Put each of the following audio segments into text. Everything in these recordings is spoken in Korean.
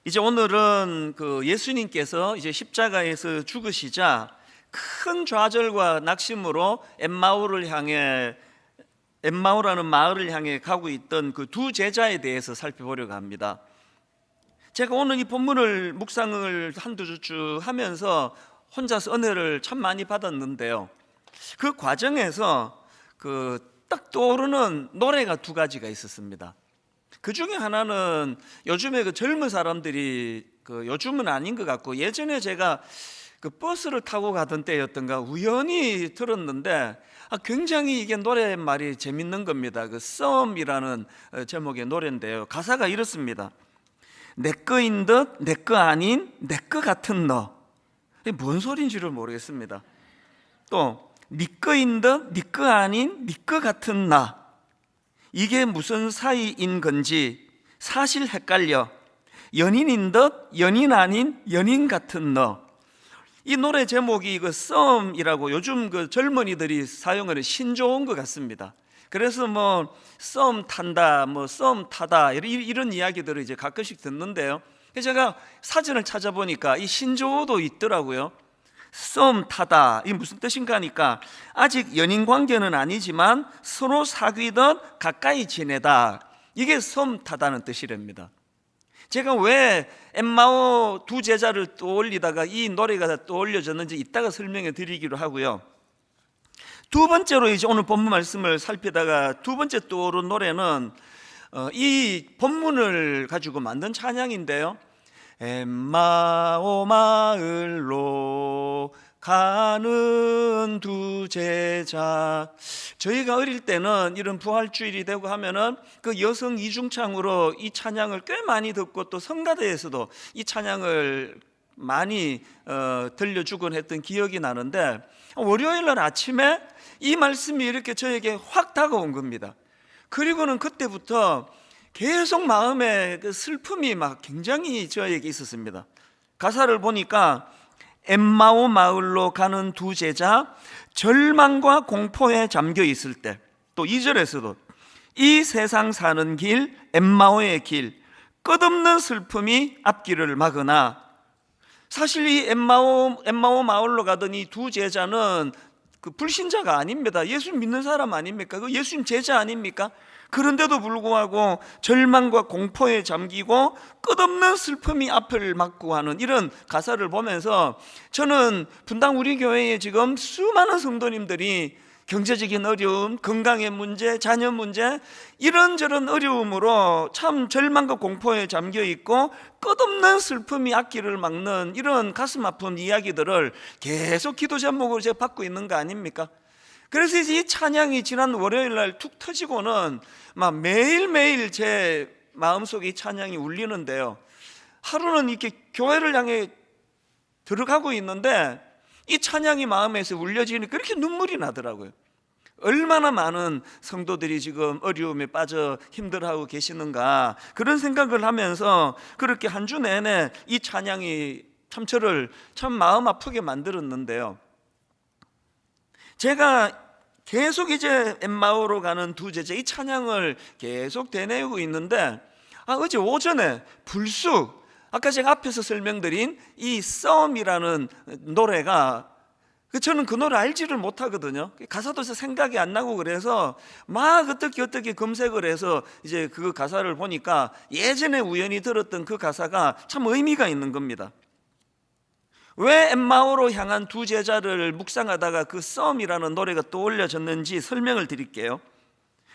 이제 오늘은 그 예수님께서 이제 십자가에서 죽으시자 큰 좌절과 낙심으로 엠마오라는 마을을 향해 가고 있던 그 두 제자에 대해서 살펴보려고 합니다. 제가 오늘 이 본문을 묵상을 한두 주 하면서 혼자서 은혜를 참 많이 받았는데요, 그 과정에서 딱 떠오르는 노래가 두 가지가 있었습니다. 그 중에 하나는 요즘에 그 젊은 사람들이 요즘은 아닌 것 같고, 예전에 제가 그 버스를 타고 가던 때였던가 우연히 들었는데 굉장히 이게 노랫말이 재밌는 겁니다. 그 썸이라는 제목의 노래인데요, 가사가 이렇습니다. 내 거인 듯 내 거 아닌 내 거 같은 너. 이게 뭔 소리인지를 모르겠습니다. 또 네 거인 듯 네 거 아닌 네 거 같은 나. 이게 무슨 사이인 건지 사실 헷갈려. 연인인 듯 연인 아닌 연인 같은 너. 이 노래 제목이 그 썸이라고 요즘 그 젊은이들이 사용하는 신조어인 것 같습니다. 그래서 뭐 썸 탄다, 뭐 썸 타다 이런 이야기들을 이제 가끔씩 듣는데요, 제가 사전을 찾아보니까 이 신조어도 있더라고요. 썸 타다, 이게 무슨 뜻인가 하니까 아직 연인 관계는 아니지만 서로 사귀듯 가까이 지내다, 이게 썸 타다는 뜻이랍니다. 제가 왜 엠마오 두 제자를 떠올리다가 이 노래가 떠올려졌는지 이따가 설명해 드리기로 하고요, 두 번째로 이제 오늘 본문 말씀을 살피다가 두 번째 떠오른 노래는 이 본문을 가지고 만든 찬양인데요, 엠마오 마을로 가는 두 제자. 저희가 어릴 때는 이런 부활주일이 되고 하면은 그 여성 이중창으로 이 찬양을 꽤 많이 듣고, 또 성가대에서도 이 찬양을 많이 들려주곤 했던 기억이 나는데, 월요일 날 아침에 이 말씀이 이렇게 저에게 확 다가온 겁니다. 그리고는 그때부터 계속 마음에 그 슬픔이 막 굉장히 저에게 있었습니다. 가사를 보니까 엠마오 마을로 가는 두 제자, 절망과 공포에 잠겨 있을 때, 또 2절에서도 이 세상 사는 길 엠마오의 길, 끝없는 슬픔이 앞길을 막으나. 사실 이 엠마오 마을로 가던 이 두 제자는 그 불신자가 아닙니다. 예수 믿는 사람 아닙니까? 그 예수님 제자 아닙니까? 그런데도 불구하고 절망과 공포에 잠기고 끝없는 슬픔이 앞을 막고 하는 이런 가사를 보면서, 저는 분당 우리 교회에 지금 수많은 성도님들이 경제적인 어려움, 건강의 문제, 자녀 문제, 이런저런 어려움으로 참 절망과 공포에 잠겨 있고 끝없는 슬픔이 앞길을 막는 이런 가슴 아픈 이야기들을 계속 기도 제목으로 제가 받고 있는 거 아닙니까? 그래서 이제 이 찬양이 지난 월요일 날 툭 터지고는 막 매일매일 제 마음속에 이 찬양이 울리는데요, 하루는 이렇게 교회를 향해 들어가고 있는데 이 찬양이 마음에서 울려지니 그렇게 눈물이 나더라고요. 얼마나 많은 성도들이 지금 어려움에 빠져 힘들어하고 계시는가, 그런 생각을 하면서 그렇게 한 주 내내 이 찬양이 참 저를 참 마음 아프게 만들었는데요, 제가 계속 이제 엠마오로 가는 두 제자 이 찬양을 계속 되뇌고 있는데, 어제 오전에 불쑥 아까 제가 앞에서 설명드린 이 썸이라는 노래가, 저는 그 노래 알지를 못하거든요. 가사도 생각이 안 나고, 그래서 막 어떻게 검색을 해서 이제 그 가사를 보니까 예전에 우연히 들었던 그 가사가 참 의미가 있는 겁니다. 왜 엠마오로 향한 두 제자를 묵상하다가 그 썸이라는 노래가 떠올려졌는지 설명을 드릴게요.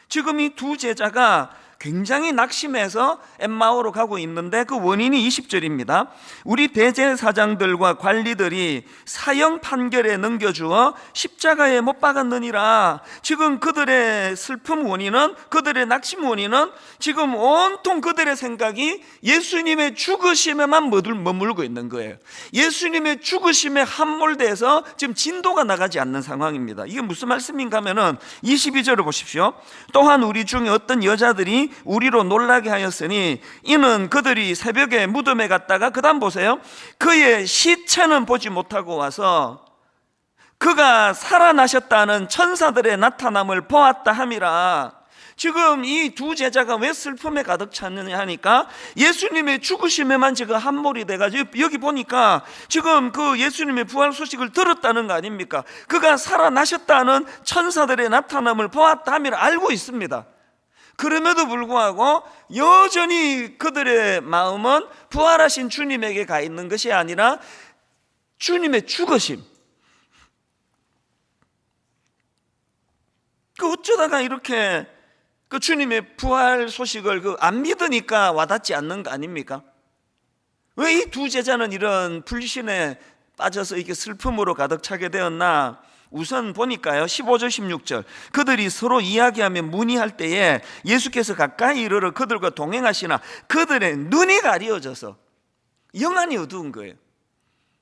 지금 이 두 제자가 굉장히 낙심해서 엠마오로 가고 있는데 그 원인이 20절입니다. 우리 대제사장들과 관리들이 사형 판결에 넘겨주어 십자가에 못 박았느니라. 지금 그들의 슬픔 원인은, 그들의 낙심 원인은 지금 온통 그들의 생각이 예수님의 죽으심에만 머물고 있는 거예요. 예수님의 죽으심에 함몰돼서 지금 진도가 나가지 않는 상황입니다. 이게 무슨 말씀인가 하면은 22절을 보십시오. 또한 우리 중에 어떤 여자들이 우리로 놀라게 하였으니 이는 그들이 새벽에 무덤에 갔다가, 그 다음 보세요, 그의 시체는 보지 못하고 와서 그가 살아나셨다는 천사들의 나타남을 보았다 함이라. 지금 이 두 제자가 왜 슬픔에 가득 찼느냐 하니까 예수님의 죽으심에만 지금 함몰이 돼가지고 여기 보니까 지금 그 예수님의 부활 소식을 들었다는 거 아닙니까? 그가 살아나셨다는 천사들의 나타남을 보았다 하면 알고 있습니다. 그럼에도 불구하고 여전히 그들의 마음은 부활하신 주님에게 가 있는 것이 아니라 주님의 죽으심, 그 어쩌다가 이렇게 그 주님의 부활 소식을 안 믿으니까 와닿지 않는 거 아닙니까? 왜 이 두 제자는 이런 불신에 빠져서 이렇게 슬픔으로 가득 차게 되었나? 우선 보니까요, 15절 16절 그들이 서로 이야기하며 문의할 때에 예수께서 가까이 이르러 그들과 동행하시나 그들의 눈이 가려져서 영안이 어두운 거예요.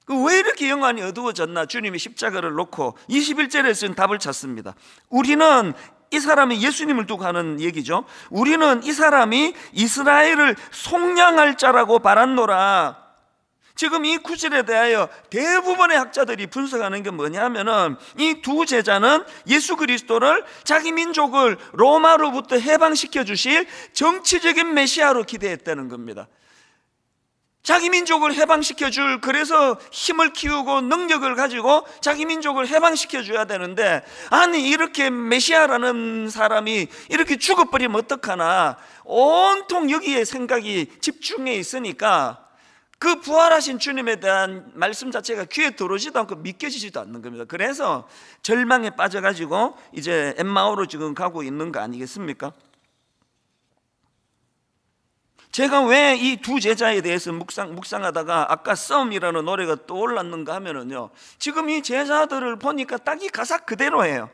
왜 이렇게 영안이 어두워졌나? 주님이 십자가를 놓고 21절에 쓴 답을 찾습니다. 우리는 이 사람이 예수님을 두고 하는 얘기죠. 우리는 이 사람이 이스라엘을 속량할 자라고 바랐노라. 지금 이 구절에 대하여 대부분의 학자들이 분석하는 게 뭐냐면은 이 두 제자는 예수 그리스도를 자기 민족을 로마로부터 해방시켜 주실 정치적인 메시아로 기대했다는 겁니다. 자기 민족을 해방시켜 줄, 그래서 힘을 키우고 능력을 가지고 자기 민족을 해방시켜 줘야 되는데, 아니 이렇게 메시아라는 사람이 이렇게 죽어버리면 어떡하나, 온통 여기에 생각이 집중해 있으니까 그 부활하신 주님에 대한 말씀 자체가 귀에 들어오지도 않고 믿겨지지도 않는 겁니다. 그래서 절망에 빠져가지고 이제 엠마오로 지금 가고 있는 거 아니겠습니까? 제가 왜 이 두 제자에 대해서 묵상하다가 아까 썸이라는 노래가 떠올랐는가 하면은요, 지금 이 제자들을 보니까 딱 이 가사 그대로예요.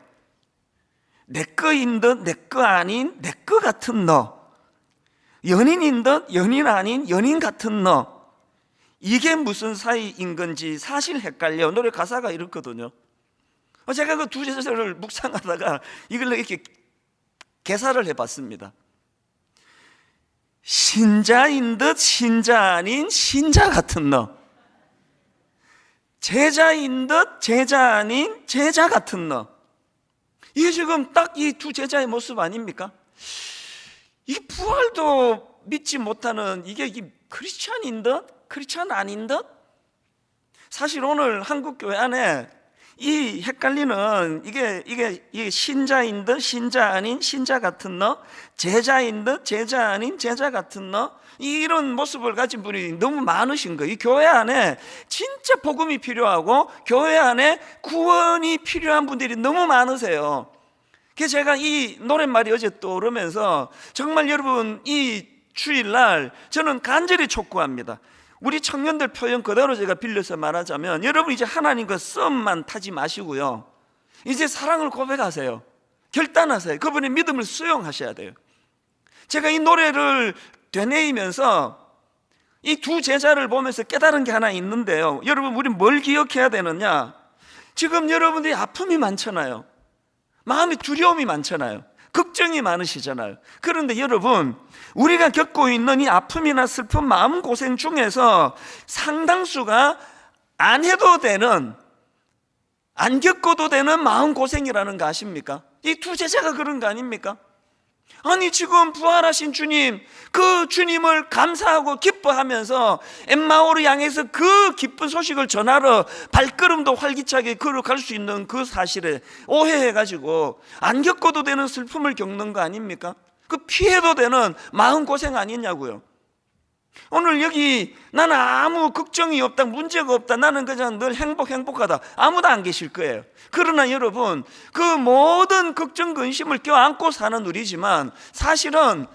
내 거인 듯 내 거 아닌 내 거 같은 너, 연인인 듯 연인 아닌 연인 같은 너, 이게 무슨 사이인 건지 사실 헷갈려. 노래 가사가 이렇거든요. 제가 그 두 제자를 묵상하다가 이걸 이렇게 개사를 해봤습니다. 신자인 듯 신자 아닌 신자 같은 너, 제자인 듯 제자 아닌 제자 같은 너. 이게 지금 딱 이 두 제자의 모습 아닙니까? 이 부활도 믿지 못하는 이게 크리스찬인 듯 크리스찬 아닌 듯. 사실 오늘 한국 교회 안에 이 헷갈리는 이게 신자인 듯 신자 아닌 신자 같은 너, 제자인 듯 제자 아닌 제자 같은 너, 이런 모습을 가진 분이 너무 많으신 거예요. 이 교회 안에 진짜 복음이 필요하고 교회 안에 구원이 필요한 분들이 너무 많으세요. 그래서 제가 이 노랫말이 어제 떠오르면서 정말 여러분 이 주일날 저는 간절히 촉구합니다. 우리 청년들 표현 그대로 제가 빌려서 말하자면, 여러분 이제 하나님과 썸만 타지 마시고요, 이제 사랑을 고백하세요. 결단하세요. 그분의 믿음을 수용하셔야 돼요. 제가 이 노래를 되뇌이면서 이 두 제자를 보면서 깨달은 게 하나 있는데요, 여러분 우리 뭘 기억해야 되느냐? 지금 여러분들이 아픔이 많잖아요. 마음의 두려움이 많잖아요. 걱정이 많으시잖아요. 그런데 여러분, 우리가 겪고 있는 이 아픔이나 슬픔, 마음고생 중에서 상당수가 안 해도 되는, 안 겪어도 되는 마음고생이라는 거 아십니까? 이 두 제자가 그런 거 아닙니까? 아니 지금 부활하신 주님, 그 주님을 감사하고 기뻐하면서 엠마오를 향해서 그 기쁜 소식을 전하러 발걸음도 활기차게 걸어갈 수 있는 그 사실에 오해해가지고 안 겪어도 되는 슬픔을 겪는 거 아닙니까? 그 피해도 되는 마음고생 아니냐고요. 오늘 여기 나는 아무 걱정이 없다, 문제가 없다, 나는 그냥 늘 행복하다, 아무도 안 계실 거예요. 그러나 여러분, 그 모든 걱정 근심을 껴안고 사는 우리지만 사실은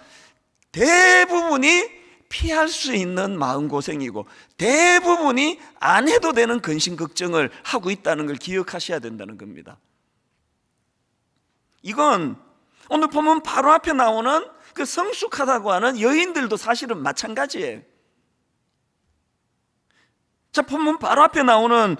대부분이 피할 수 있는 마음고생이고 대부분이 안 해도 되는 근심 걱정을 하고 있다는 걸 기억하셔야 된다는 겁니다. 이건 오늘 보면 바로 앞에 나오는 그 성숙하다고 하는 여인들도 사실은 마찬가지예요. 자, 보면 바로 앞에 나오는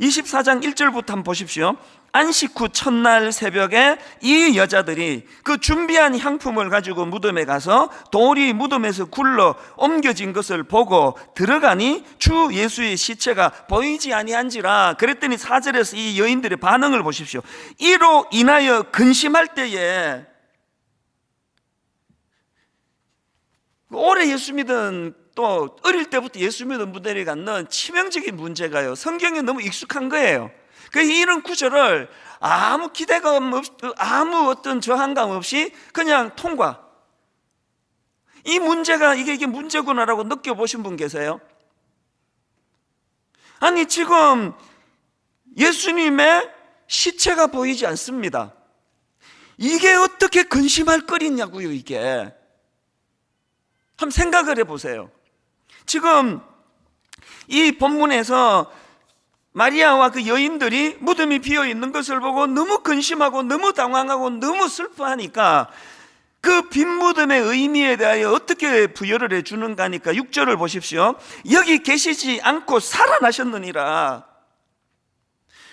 24장 1절부터 한번 보십시오. 안식 후 첫날 새벽에 이 여자들이 그 준비한 향품을 가지고 무덤에 가서 돌이 무덤에서 굴러 옮겨진 것을 보고 들어가니 주 예수의 시체가 보이지 아니한지라. 그랬더니 4절에서 이 여인들의 반응을 보십시오. 이로 인하여 근심할 때에 오래 예수 믿은, 또 어릴 때부터 예수 믿은 분들이 갖는 치명적인 문제가요, 성경에 너무 익숙한 거예요. 그래서 이런 구절을 아무 기대감 없이, 아무 어떤 저항감 없이 그냥 통과. 이 문제가 이게 문제구나라고 느껴보신 분 계세요? 아니, 지금 예수님의 시체가 보이지 않습니다. 이게 어떻게 근심할 거리냐고요, 이게. 한번 생각을 해보세요. 지금 이 본문에서 마리아와 그 여인들이 무덤이 비어 있는 것을 보고 너무 근심하고 너무 당황하고 너무 슬퍼하니까 그 빈 무덤의 의미에 대하여 어떻게 부여를 해주는가 하니까 6절을 보십시오. 여기 계시지 않고 살아나셨느니라.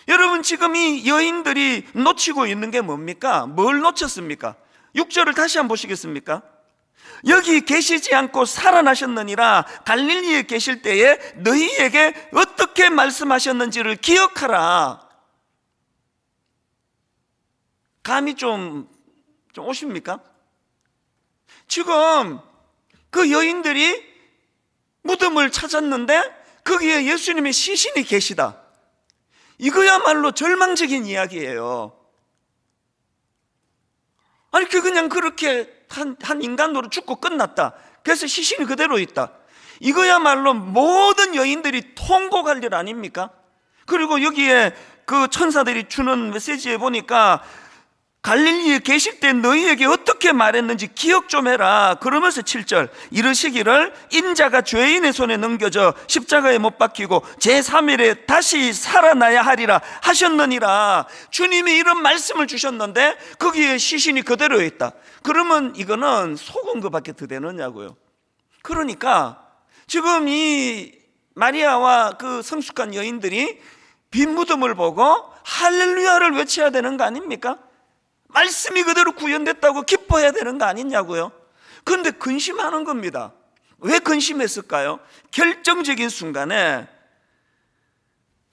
여러분, 지금 이 여인들이 놓치고 있는 게 뭡니까? 뭘 놓쳤습니까? 6절을 다시 한번 보시겠습니까? 여기 계시지 않고 살아나셨느니라. 갈릴리에 계실 때에 너희에게 어떻게 말씀하셨는지를 기억하라. 감이 좀 오십니까? 지금 그 여인들이 무덤을 찾았는데 거기에 예수님의 시신이 계시다. 이거야말로 절망적인 이야기예요. 아니, 그냥 그렇게 한 인간으로 죽고 끝났다. 그래서 시신이 그대로 있다. 이거야말로 모든 여인들이 통곡할 일 아닙니까? 그리고 여기에 그 천사들이 주는 메시지에 보니까 갈릴리에 계실 때 너희에게 어떻게 말했는지 기억 좀 해라. 그러면서 7절 이르시기를 인자가 죄인의 손에 넘겨져 십자가에 못 박히고 제3일에 다시 살아나야 하리라 하셨느니라. 주님이 이런 말씀을 주셨는데 거기에 시신이 그대로 있다. 그러면 이거는 속은 것밖에 더 되느냐고요. 그러니까 지금 이 마리아와 그 성숙한 여인들이 빈 무덤을 보고 할렐루야를 외쳐야 되는 거 아닙니까? 말씀이 그대로 구현됐다고 기뻐해야 되는 거 아니냐고요. 그런데 근심하는 겁니다. 왜 근심했을까요? 결정적인 순간에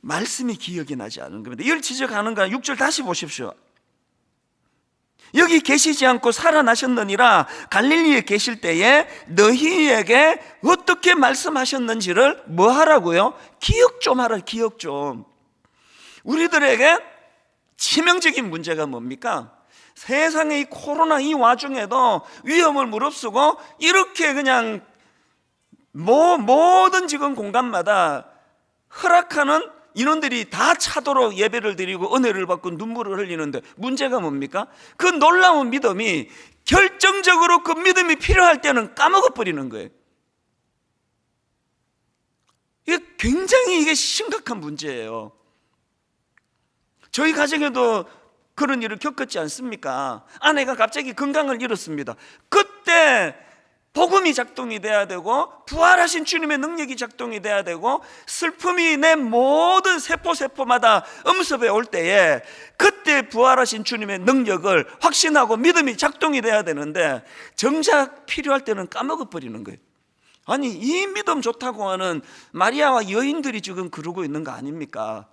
말씀이 기억이 나지 않은 겁니다. 이걸 지적하는 거야. 6절 다시 보십시오. 여기 계시지 않고 살아나셨느니라. 갈릴리에 계실 때에 너희에게 어떻게 말씀하셨는지를 뭐 하라고요? 기억 좀 하라. 기억 좀. 우리들에게 치명적인 문제가 뭡니까? 세상의 이 코로나 이 와중에도 위험을 무릅쓰고 이렇게 그냥 모든 지금 공간마다 허락하는 인원들이 다 차도록 예배를 드리고 은혜를 받고 눈물을 흘리는데 문제가 뭡니까? 그 놀라운 믿음이 결정적으로 그 믿음이 필요할 때는 까먹어버리는 거예요. 이게 굉장히 심각한 문제예요. 저희 가정에도 그런 일을 겪었지 않습니까? 아내가 갑자기 건강을 잃었습니다. 그때 복음이 작동이 돼야 되고 부활하신 주님의 능력이 작동이 돼야 되고 슬픔이 내 모든 세포마다 엄습해 올 때에 그때 부활하신 주님의 능력을 확신하고 믿음이 작동이 돼야 되는데 정작 필요할 때는 까먹어버리는 거예요. 아니, 이 믿음 좋다고 하는 마리아와 여인들이 지금 그러고 있는 거 아닙니까?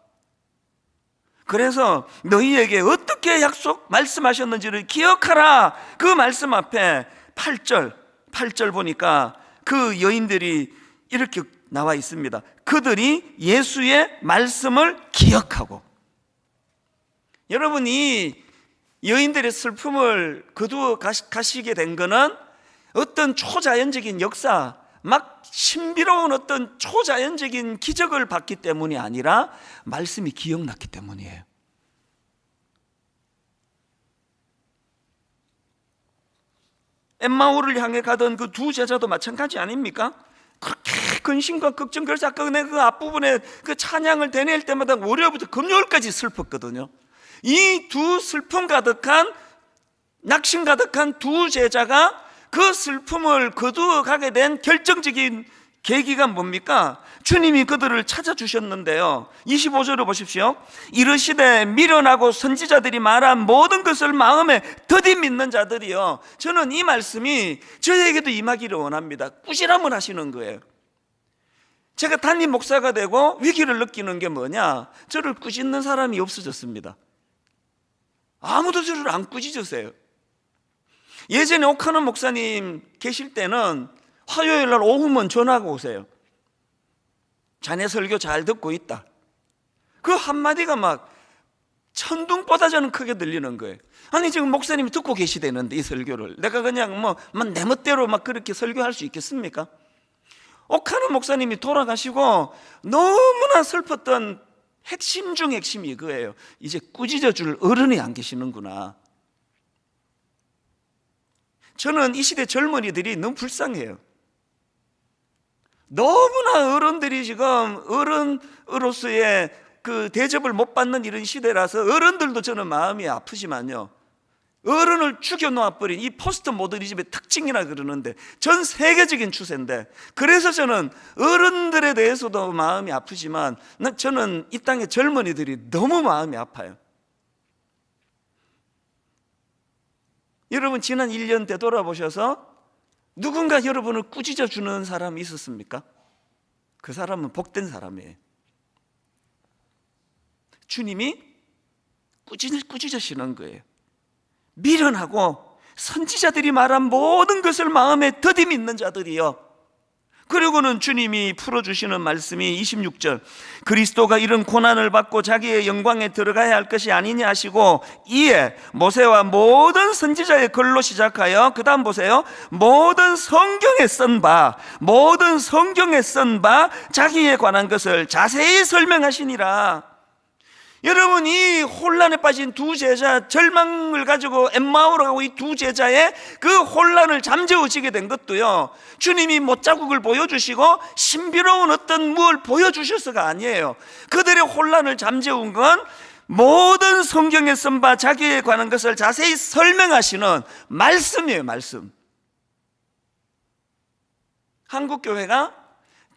그래서 너희에게 어떻게 말씀하셨는지를 기억하라. 그 말씀 앞에 8절 보니까 그 여인들이 이렇게 나와 있습니다. 그들이 예수의 말씀을 기억하고. 여러분, 이 여인들의 슬픔을 거두어 가시게 된 거는 어떤 초자연적인 역사, 막 신비로운 어떤 초자연적인 기적을 봤기 때문이 아니라 말씀이 기억났기 때문이에요. 엠마오를 향해 가던 그 두 제자도 마찬가지 아닙니까? 그렇게 근심과 걱정, 그래서 아까 그 앞부분에 그 찬양을 되낼 때마다 월요일부터 금요일까지 슬펐거든요. 이 두 슬픔 가득한, 낙심 가득한 두 제자가 그 슬픔을 거두어 가게 된 결정적인 계기가 뭡니까? 주님이 그들을 찾아주셨는데요. 25절을 보십시오. 이르시되 미련하고 선지자들이 말한 모든 것을 마음에 더디 믿는 자들이요. 저는 이 말씀이 저에게도 임하기를 원합니다. 꾸지람을 하시는 거예요. 제가 담임 목사가 되고 위기를 느끼는 게 뭐냐? 저를 꾸짖는 사람이 없어졌습니다. 아무도 저를 안 꾸짖으세요. 예전에 오카노 목사님 계실 때는 화요일 날 오후면 전화가 오세요. 자네 설교 잘 듣고 있다. 그 한마디가 막 천둥보다 저는 크게 들리는 거예요. 아니 지금 목사님이 듣고 계시대는데 이 설교를 내가 그냥 내 멋대로 막 그렇게 설교할 수 있겠습니까? 옥하는 목사님이 돌아가시고 너무나 슬펐던 핵심 중 핵심이 이거예요. 이제 꾸짖어 줄 어른이 안 계시는구나. 저는 이 시대 젊은이들이 너무 불쌍해요. 너무나 어른들이 지금 어른으로서의 그 대접을 못 받는 이런 시대라서 어른들도 저는 마음이 아프지만요, 어른을 죽여놓아버린 이 포스트 모더니즘의 특징이라 그러는데 전 세계적인 추세인데, 그래서 저는 어른들에 대해서도 마음이 아프지만 저는 이 땅의 젊은이들이 너무 마음이 아파요. 여러분 지난 1년 되돌아보셔서 누군가 여러분을 꾸짖어 주는 사람이 있었습니까? 그 사람은 복된 사람이에요. 주님이 꾸짖으시는 거예요. 미련하고 선지자들이 말한 모든 것을 마음에 더디 믿는 자들이요. 그리고는 주님이 풀어주시는 말씀이 26절, 그리스도가 이런 고난을 받고 자기의 영광에 들어가야 할 것이 아니냐 하시고, 이에 모세와 모든 선지자의 글로 시작하여 그 다음 보세요, 모든 성경에 쓴 바 자기에 관한 것을 자세히 설명하시니라. 여러분 이 혼란에 빠진 두 제자, 절망을 가지고 엠마오로 가고 이 두 제자의 그 혼란을 잠재워지게 된 것도요, 주님이 못자국을 보여주시고 신비로운 어떤 무엇을 보여주셔서가 아니에요. 그들의 혼란을 잠재운 건 모든 성경에 쓴 바 자기에 관한 것을 자세히 설명하시는 말씀이에요. 말씀. 한국교회가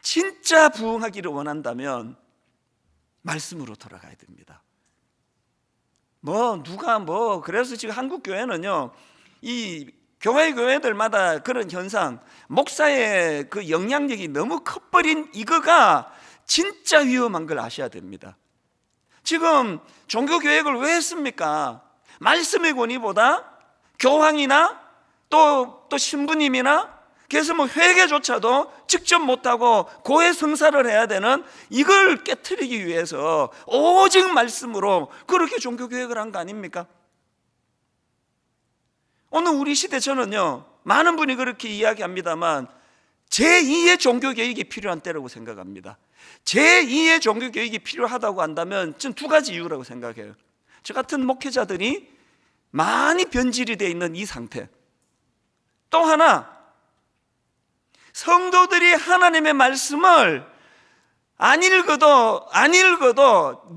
진짜 부흥하기를 원한다면 말씀으로 돌아가야 됩니다. 그래서 지금 한국 교회는요, 이 교회들마다 그런 현상, 목사의 그 영향력이 너무 커버린 이거가 진짜 위험한 걸 아셔야 됩니다. 지금 종교개혁을 왜 했습니까? 말씀의 권위보다 교황이나 또 신부님이나, 그래서 회개조차도 직접 못하고 고해 성사를 해야 되는 이걸 깨트리기 위해서 오직 말씀으로 그렇게 종교개혁을 한 거 아닙니까? 오늘 우리 시대 저는요, 많은 분이 그렇게 이야기합니다만 제2의 종교개혁이 필요한 때라고 생각합니다. 제2의 종교개혁이 필요하다고 한다면 저는 두 가지 이유라고 생각해요. 저 같은 목회자들이 많이 변질이 되어 있는 이 상태, 또 하나 성도들이 하나님의 말씀을 안 읽어도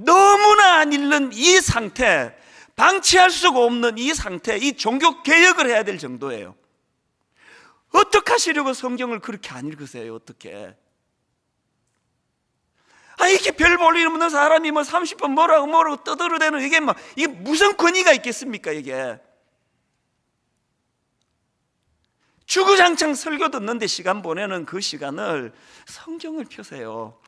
너무나 안 읽는 이 상태, 방치할 수가 없는 이 상태, 이 종교 개혁을 해야 될 정도예요. 어떻게 하시려고 성경을 그렇게 안 읽으세요? 어떻게? 이게 별 볼 일 없는 사람이 30분 뭐라고 떠들어대는 이게 무슨 권위가 있겠습니까? 이게 주구장창 설교 듣는데 시간 보내는 그 시간을 성경을 펴세요.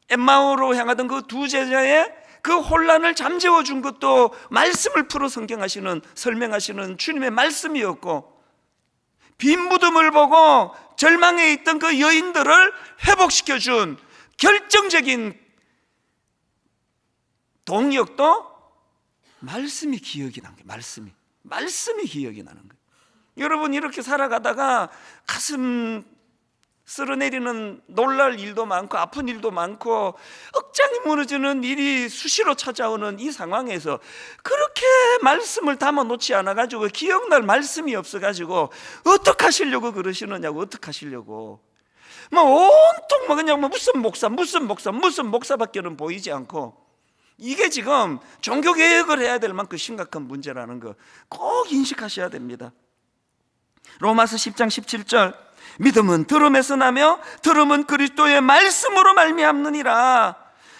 엠마오로 향하던 그 두 제자의 그 혼란을 잠재워 준 것도 말씀을 풀어 설명하시는 주님의 말씀이었고, 빈 무덤을 보고 절망해 있던 그 여인들을 회복시켜 준 결정적인 동력도 말씀이 기억이 난 거예요. 말씀이 기억이 나는 거예요. 여러분 이렇게 살아가다가 가슴 쓸어내리는 놀랄 일도 많고 아픈 일도 많고 억장이 무너지는 일이 수시로 찾아오는 이 상황에서 그렇게 말씀을 담아놓지 않아가지고 기억날 말씀이 없어가지고 어떻게 하시려고 그러시느냐고. 어떻게 하시려고 온통 그냥 무슨 목사밖에는 보이지 않고, 이게 지금 종교개혁을 해야 될 만큼 심각한 문제라는 거 꼭 인식하셔야 됩니다. 로마서 10장 17절, 믿음은 들음에서 나며 들음은 그리스도의 말씀으로 말미암느니라.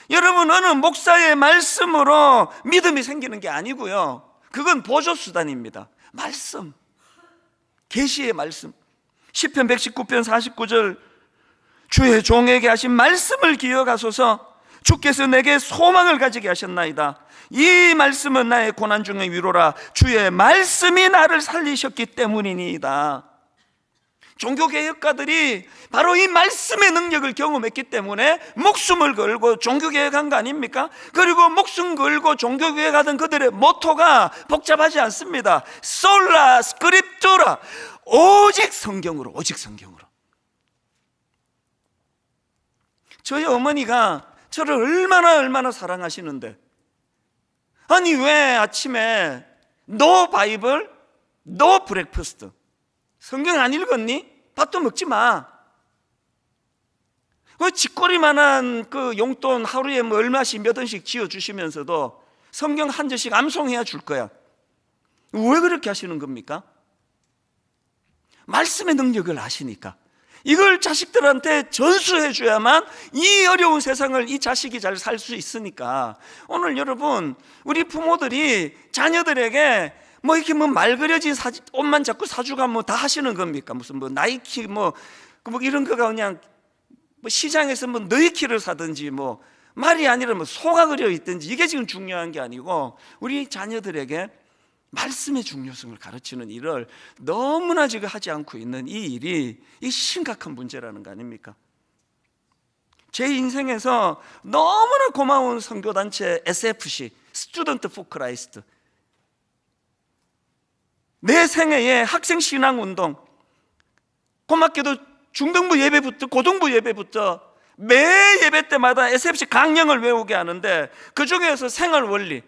여러분 어느 목사의 말씀으로 믿음이 생기는 게 아니고요, 그건 보조수단입니다. 말씀, 계시의 말씀. 시편 119편 49절, 주의 종에게 하신 말씀을 기억하소서. 주께서 내게 소망을 가지게 하셨나이다. 이 말씀은 나의 고난 중의 위로라. 주의 말씀이 나를 살리셨기 때문이니이다. 종교개혁가들이 바로 이 말씀의 능력을 경험했기 때문에 목숨을 걸고 종교개혁한 거 아닙니까? 그리고 목숨 걸고 종교개혁하던 그들의 모토가 복잡하지 않습니다. 솔라 스크립투라, 오직 성경으로, 오직 성경으로. 저희 어머니가 저를 얼마나 사랑하시는데, 아니 왜 아침에 노 바이블, 노 브렉퍼스트, 성경 안 읽었니? 밥도 먹지 마. 그 쥐꼬리만한 그 용돈 하루에 뭐 얼마씩 몇 원씩 지어주시면서도 성경 한 절씩 암송해야 줄 거야. 왜 그렇게 하시는 겁니까? 말씀의 능력을 아시니까. 이걸 자식들한테 전수해 줘야만 이 어려운 세상을 이 자식이 잘 살 수 있으니까. 오늘 여러분, 우리 부모들이 자녀들에게 뭐 이렇게 뭐 말 그려진 옷만 자꾸 사주가 뭐 다 하시는 겁니까? 무슨 뭐 나이키 뭐 이런 거가 그냥 뭐 시장에서 뭐 너이키를 사든지 뭐 말이 아니라 뭐 소가 그려 있든지 이게 지금 중요한 게 아니고, 우리 자녀들에게 말씀의 중요성을 가르치는 일을 너무나 지금 하지 않고 있는 이 일이 이 심각한 문제라는 거 아닙니까? 제 인생에서 너무나 고마운 선교단체 SFC, 스튜던트 포 크라이스트, 내 생애에 학생 신앙운동, 고맙게도 중등부 예배부터 고등부 예배부터 매 예배 때마다 SFC 강령을 외우게 하는데, 그 중에서 생활 원리,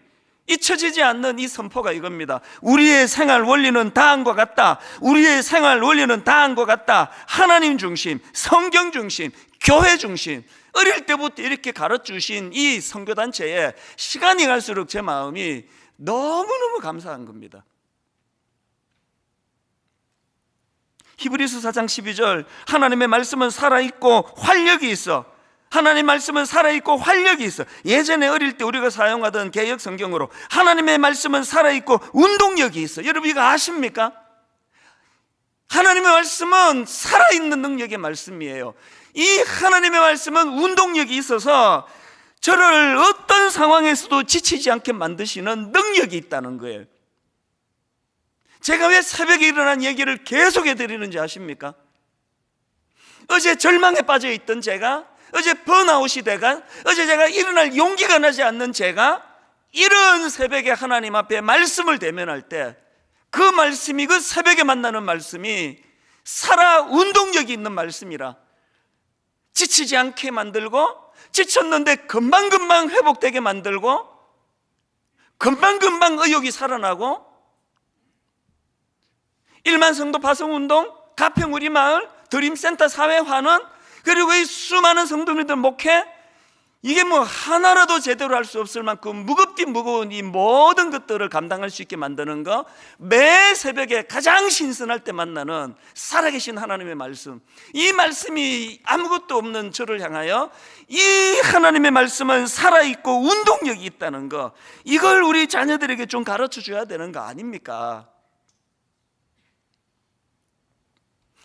잊혀지지 않는 이 선포가 이겁니다. 우리의 생활 원리는 다음과 같다. 우리의 생활 원리는 다음과 같다. 하나님 중심, 성경 중심, 교회 중심. 어릴 때부터 이렇게 가르쳐주신 이 선교단체에 시간이 갈수록 제 마음이 너무너무 감사한 겁니다. 히브리서 4장 12절, 하나님의 말씀은 살아있고 활력이 있어. 하나님의 말씀은 살아있고 활력이 있어. 예전에 어릴 때 우리가 사용하던 개역 성경으로 하나님의 말씀은 살아있고 운동력이 있어. 여러분 이거 아십니까? 하나님의 말씀은 살아있는 능력의 말씀이에요. 이 하나님의 말씀은 운동력이 있어서 저를 어떤 상황에서도 지치지 않게 만드시는 능력이 있다는 거예요. 제가 왜 새벽에 일어난 얘기를 계속 해드리는지 아십니까? 어제 절망에 빠져 있던 제가, 어제 번아웃이 돼가, 어제 제가 일어날 용기가 나지 않는 제가 이런 새벽에 하나님 앞에 말씀을 대면할 때 그 말씀이, 그 새벽에 만나는 말씀이 살아 운동력이 있는 말씀이라 지치지 않게 만들고, 지쳤는데 금방금방 회복되게 만들고, 금방금방 의욕이 살아나고, 1만 성도 파송운동, 가평 우리 마을, 드림센터 사회환원, 그리고 이 수많은 성도님들 목회, 이게 뭐 하나라도 제대로 할 수 없을 만큼 무겁긴 무거운 이 모든 것들을 감당할 수 있게 만드는 거, 매 새벽에 가장 신선할 때 만나는 살아계신 하나님의 말씀, 이 말씀이 아무것도 없는 저를 향하여 이 하나님의 말씀은 살아있고 운동력이 있다는 거, 이걸 우리 자녀들에게 좀 가르쳐 줘야 되는 거 아닙니까?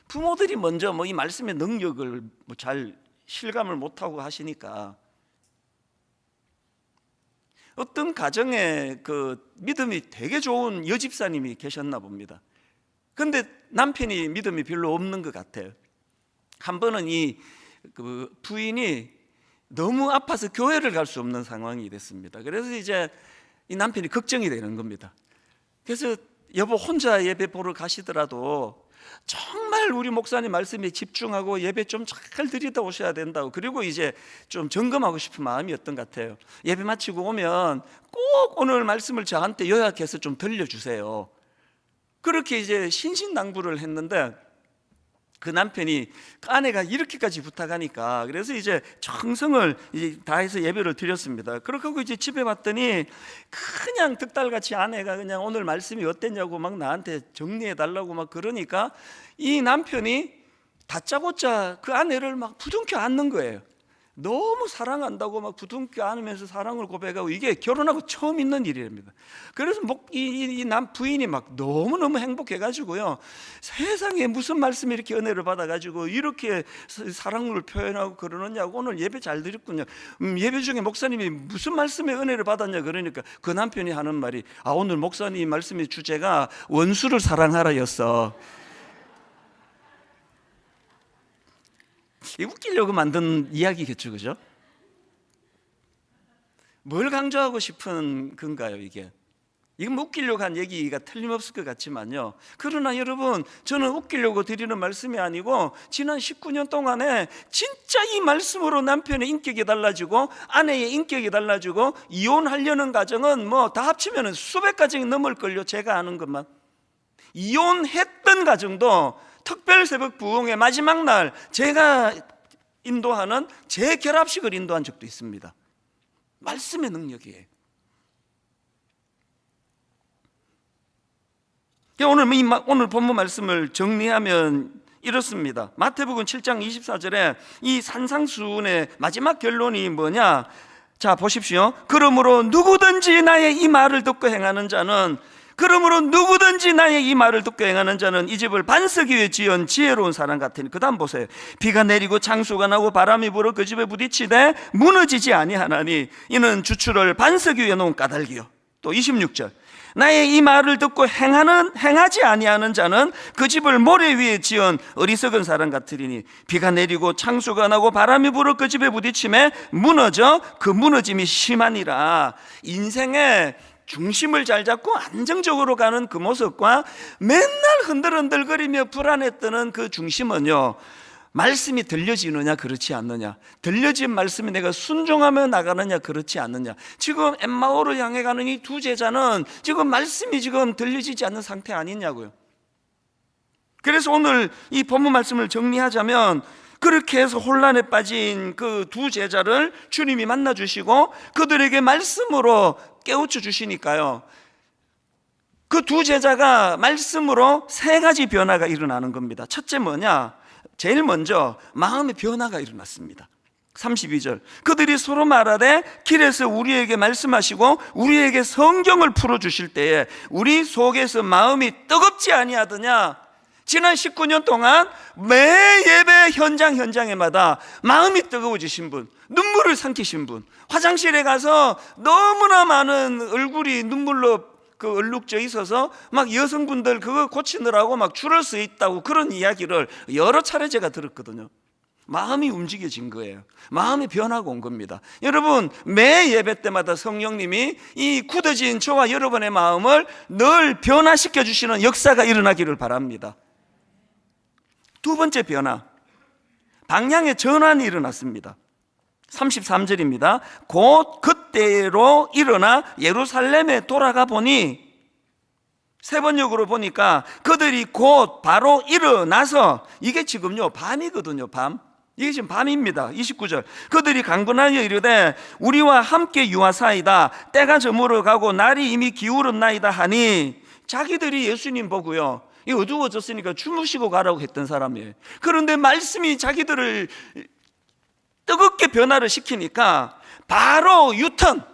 부모들이 먼저 뭐 이 말씀의 능력을 뭐 잘 실감을 못하고 하시니까, 어떤 가정에 그 믿음이 되게 좋은 여집사님이 계셨나 봅니다. 근데 남편이 믿음이 별로 없는 것 같아요. 한 번은 이 그 부인이 너무 아파서 교회를 갈 수 없는 상황이 됐습니다. 그래서 이제 이 남편이 걱정이 되는 겁니다. 그래서 여보 혼자 예배 보러 가시더라도 정말 우리 목사님 말씀에 집중하고 예배 좀 잘 드리다 오셔야 된다고, 그리고 이제 좀 점검하고 싶은 마음이었던 것 같아요. 예배 마치고 오면 꼭 오늘 말씀을 저한테 요약해서 좀 들려주세요. 그렇게 이제 신신당부를 했는데, 그 남편이, 그 아내가 이렇게까지 부탁하니까, 그래서 이제 정성을 이제 다해서 예배를 드렸습니다. 그렇게 하고 이제 집에 왔더니 그냥 득달같이 아내가 그냥 오늘 말씀이 어땠냐고 막 나한테 정리해 달라고 막 그러니까, 이 남편이 다짜고짜 그 아내를 막 부둥켜 안는 거예요. 너무 사랑한다고 막 부둥켜 안으면서 사랑을 고백하고, 이게 결혼하고 처음 있는 일입니다. 그래서 이 남 부인이 막 너무너무 행복해가지고요, 세상에 무슨 말씀이 이렇게 은혜를 받아가지고 이렇게 사랑을 표현하고 그러느냐고, 오늘 예배 잘 드렸군요. 예배 중에 목사님이 무슨 말씀에 은혜를 받았냐 그러니까 그 남편이 하는 말이, 오늘 목사님 말씀의 주제가 원수를 사랑하라였어. 웃기려고 만든 이야기겠죠, 그죠? 뭘 강조하고 싶은 건가요, 이게? 이건 뭐 웃기려고 한 얘기가 틀림없을 것 같지만요, 그러나 여러분, 저는 웃기려고 드리는 말씀이 아니고 지난 19년 동안에 진짜 이 말씀으로 남편의 인격이 달라지고 아내의 인격이 달라지고 이혼하려는 가정은 뭐 다 합치면 수백 가정이 넘을걸요. 제가 아는 것만. 이혼했던 가정도 특별 새벽 부흥의 마지막 날 제가 인도하는 재결합식을 인도한 적도 있습니다. 말씀의 능력이에요. 오늘 본문 말씀을 정리하면 이렇습니다. 마태복음 7장 24절에 이 산상수훈의 마지막 결론이 뭐냐? 자, 보십시오. 그러므로 누구든지 나의 이 말을 듣고 행하는 자는 이 집을 반석 위에 지은 지혜로운 사람 같으니. 그 다음 보세요. 비가 내리고 창수가 나고 바람이 불어 그 집에 부딪히되 무너지지 아니하나니 이는 주추를 반석 위에 놓은 까닭이요. 또 26절. 나의 이 말을 듣고 행하지 아니하는 자는 그 집을 모래 위에 지은 어리석은 사람 같으리니 비가 내리고 창수가 나고 바람이 불어 그 집에 부딪힘에 무너져 그 무너짐이 심하니라. 인생의 중심을 잘 잡고 안정적으로 가는 그 모습과 맨날 흔들흔들거리며 불안에 떠는 그 중심은요, 말씀이 들려지느냐 그렇지 않느냐, 들려진 말씀이 내가 순종하며 나가느냐 그렇지 않느냐. 지금 엠마오를 향해 가는 이 두 제자는 지금 말씀이 지금 들려지지 않는 상태 아니냐고요. 그래서 오늘 이 본문 말씀을 정리하자면, 그렇게 해서 혼란에 빠진 그 두 제자를 주님이 만나 주시고 그들에게 말씀으로 깨우쳐 주시니까요, 그 두 제자가 말씀으로 세 가지 변화가 일어나는 겁니다. 첫째 뭐냐? 제일 먼저 마음의 변화가 일어났습니다. 32절. 그들이 서로 말하되 길에서 우리에게 말씀하시고 우리에게 성경을 풀어주실 때에 우리 속에서 마음이 뜨겁지 아니하더냐. 지난 19년 동안 매 예배 현장에마다 마음이 뜨거워지신 분, 눈물을 삼키신 분, 화장실에 가서 너무나 많은 얼굴이 눈물로 얼룩져 있어서 막 여성분들 그거 고치느라고 막 줄을 서 있다고, 그런 이야기를 여러 차례 제가 들었거든요. 마음이 움직여진 거예요. 마음의 변화가 온 겁니다. 여러분, 매 예배 때마다 성령님이 이 굳어진 저와 여러분의 마음을 늘 변화시켜 주시는 역사가 일어나기를 바랍니다. 두 번째 변화, 방향의 전환이 일어났습니다. 33절입니다. 곧 그때로 일어나 예루살렘에 돌아가 보니, 세 번역으로 보니까 그들이 곧 바로 일어나서, 이게 지금요 밤이거든요. 밤. 이게 지금 밤입니다. 29절. 그들이 강건하여 이르되 우리와 함께 유하사이다. 때가 저물어 가고 날이 이미 기울었나이다 하니, 자기들이 예수님 보고요, 이 어두워졌으니까 주무시고 가라고 했던 사람이에요. 그런데 말씀이 자기들을 뜨겁게 변화를 시키니까 바로 유턴,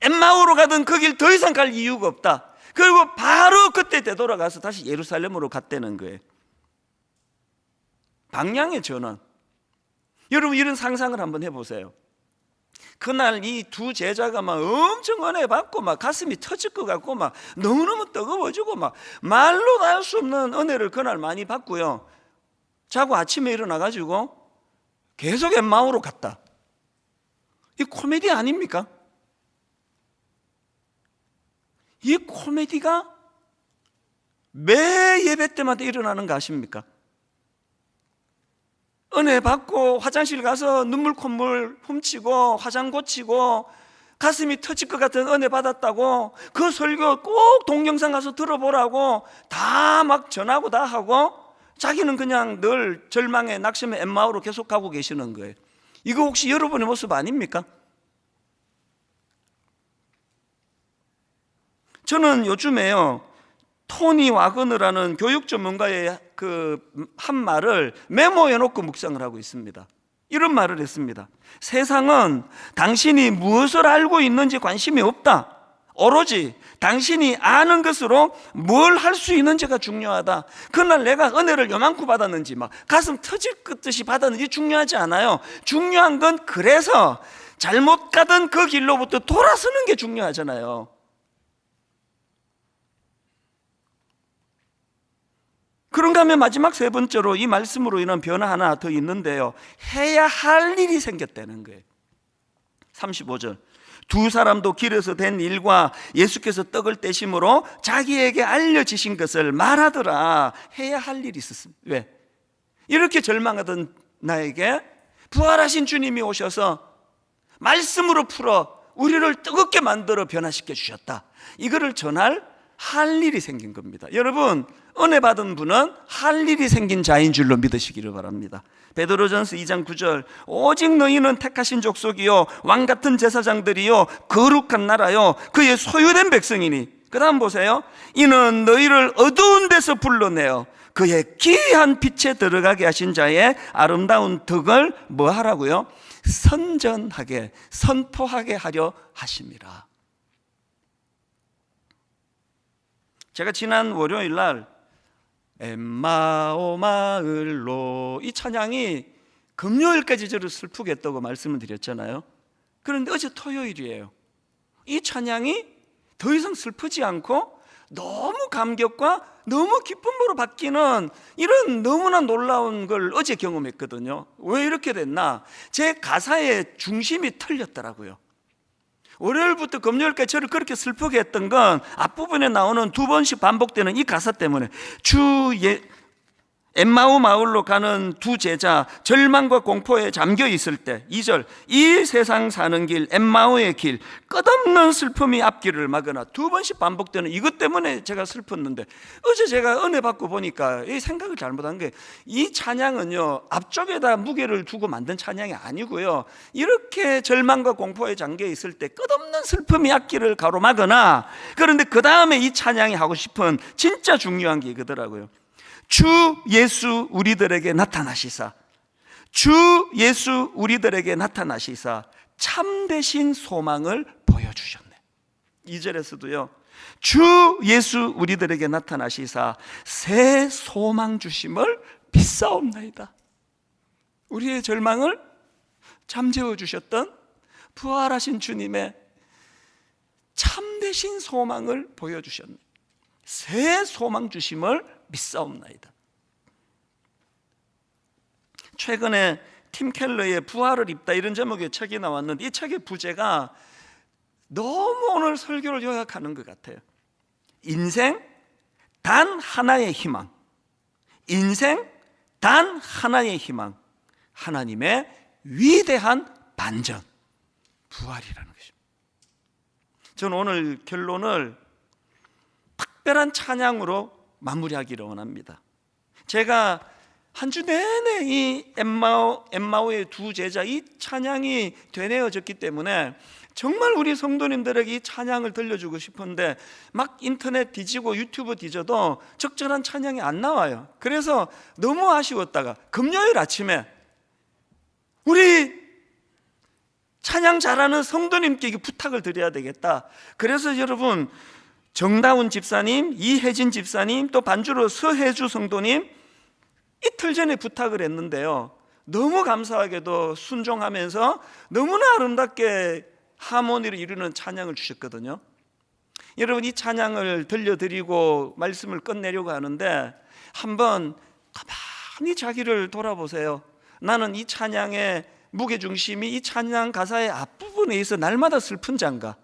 엠마오로 가던 그 길 더 이상 갈 이유가 없다. 그리고 바로 그때 되돌아가서 다시 예루살렘으로 갔다는 거예요. 방향의 전환. 여러분, 이런 상상을 한번 해보세요. 그날 이 두 제자가 막 엄청 은혜 받고 막 가슴이 터질 것 같고 막 너무너무 뜨거워지고 막 말로 다 할 수 없는 은혜를 그날 많이 받고요, 자고 아침에 일어나가지고 계속 엠마오로 갔다. 이 코미디 아닙니까? 이 코미디가 매 예배 때마다 일어나는 거 아십니까? 은혜 받고 화장실 가서 눈물 콧물 훔치고 화장 고치고 가슴이 터질 것 같은 은혜 받았다고 그 설교 꼭 동영상 가서 들어보라고 다 막 전하고 다 하고, 자기는 그냥 늘 절망에 낙심에 엠마오로 계속 가고 계시는 거예요. 이거 혹시 여러분의 모습 아닙니까? 저는 요즘에요, 토니 와그너라는 교육 전문가의 한 말을 메모해 놓고 묵상을 하고 있습니다. 이런 말을 했습니다. 세상은 당신이 무엇을 알고 있는지 관심이 없다. 오로지 당신이 아는 것으로 뭘 할 수 있는지가 중요하다. 그날 내가 은혜를 요만큼 받았는지 막 가슴 터질 듯이 받았는지 중요하지 않아요. 중요한 건 그래서 잘못 가던 그 길로부터 돌아서는 게 중요하잖아요. 그런가 하면 마지막 세 번째로 이 말씀으로 인한 변화 하나 더 있는데요, 해야 할 일이 생겼다는 거예요. 35절, 두 사람도 길에서 된 일과 예수께서 떡을 떼심으로 자기에게 알려지신 것을 말하더라. 해야 할 일이 있었습니다. 왜? 이렇게 절망하던 나에게 부활하신 주님이 오셔서 말씀으로 풀어 우리를 뜨겁게 만들어 변화시켜 주셨다. 이거를 전할 할 일이 생긴 겁니다. 여러분, 은혜 받은 분은 할 일이 생긴 자인 줄로 믿으시기를 바랍니다. 베드로전서 2장 9절, 오직 너희는 택하신 족속이요 왕같은 제사장들이요 거룩한 나라요 그의 소유된 백성이니. 그 다음 보세요. 이는 너희를 어두운 데서 불러내어 그의 기이한 빛에 들어가게 하신 자의 아름다운 덕을 뭐 하라고요? 선전하게, 선포하게 하려 하심이라. 제가 지난 월요일 날 엠마오 마을로, 이 찬양이 금요일까지 저를 슬프게 했다고 말씀을 드렸잖아요. 그런데 어제 토요일이에요. 이 찬양이 더 이상 슬프지 않고 너무 감격과 너무 기쁨으로 바뀌는 이런 너무나 놀라운 걸 어제 경험했거든요. 왜 이렇게 됐나? 제 가사의 중심이 틀렸더라고요. 월요일부터 금요일까지 저를 그렇게 슬프게 했던 건 앞부분에 나오는 두 번씩 반복되는 이 가사 때문에, 엠마오 마을로 가는 두 제자, 절망과 공포에 잠겨 있을 때, 2절, 이 세상 사는 길 엠마오의 길, 끝없는 슬픔이 앞길을 막으나, 두 번씩 반복되는 이것 때문에 제가 슬펐는데, 어제 제가 은혜 받고 보니까 이 생각을 잘못한 게, 이 찬양은요 앞쪽에다 무게를 두고 만든 찬양이 아니고요, 이렇게 절망과 공포에 잠겨 있을 때 끝없는 슬픔이 앞길을 가로막으나, 그런데 그 다음에 이 찬양이 하고 싶은 진짜 중요한 게 이거더라고요. 주 예수 우리들에게 나타나시사, 주 예수 우리들에게 나타나시사 참되신 소망을 보여주셨네. 2절에서도요, 주 예수 우리들에게 나타나시사 새 소망 주심을 믿사옵나이다. 우리의 절망을 잠재워 주셨던 부활하신 주님의 참되신 소망을 보여주셨네. 새 소망 주심을 믿사옵나이다. 최근에 팀 켈러의 부활을 입다, 이런 제목의 책이 나왔는데, 이 책의 부제가 너무 오늘 설교를 요약하는 것 같아요. 인생 단 하나의 희망, 인생 단 하나의 희망, 하나님의 위대한 반전, 부활이라는 것입니다. 저는 오늘 결론을 특별한 찬양으로 마무리하기를 원합니다. 제가 한 주 내내 이 엠마오의 두 제자, 이 찬양이 되뇌어졌기 때문에 정말 우리 성도님들에게 이 찬양을 들려주고 싶은데, 막 인터넷 뒤지고 유튜브 뒤져도 적절한 찬양이 안 나와요. 그래서 너무 아쉬웠다가 금요일 아침에 우리 찬양 잘하는 성도님께 부탁을 드려야 되겠다. 그래서 여러분, 정다운 집사님, 이혜진 집사님, 또 반주로 서혜주 성도님, 이틀 전에 부탁을 했는데요, 너무 감사하게도 순종하면서 너무나 아름답게 하모니를 이루는 찬양을 주셨거든요. 여러분, 이 찬양을 들려드리고 말씀을 끝내려고 하는데, 한번 가만히 자기를 돌아보세요. 나는 이 찬양의 무게중심이 이 찬양 가사의 앞부분에 있어 날마다 슬픈 자인가?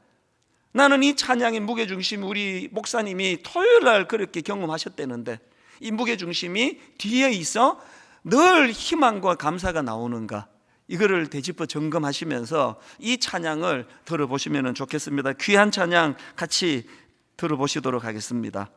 나는 이 찬양의 무게중심이 우리 목사님이 토요일날 그렇게 경험하셨다는데, 이 무게중심이 뒤에 있어 늘 희망과 감사가 나오는가? 이거를 되짚어 점검하시면서 이 찬양을 들어보시면 좋겠습니다. 귀한 찬양 같이 들어보시도록 하겠습니다.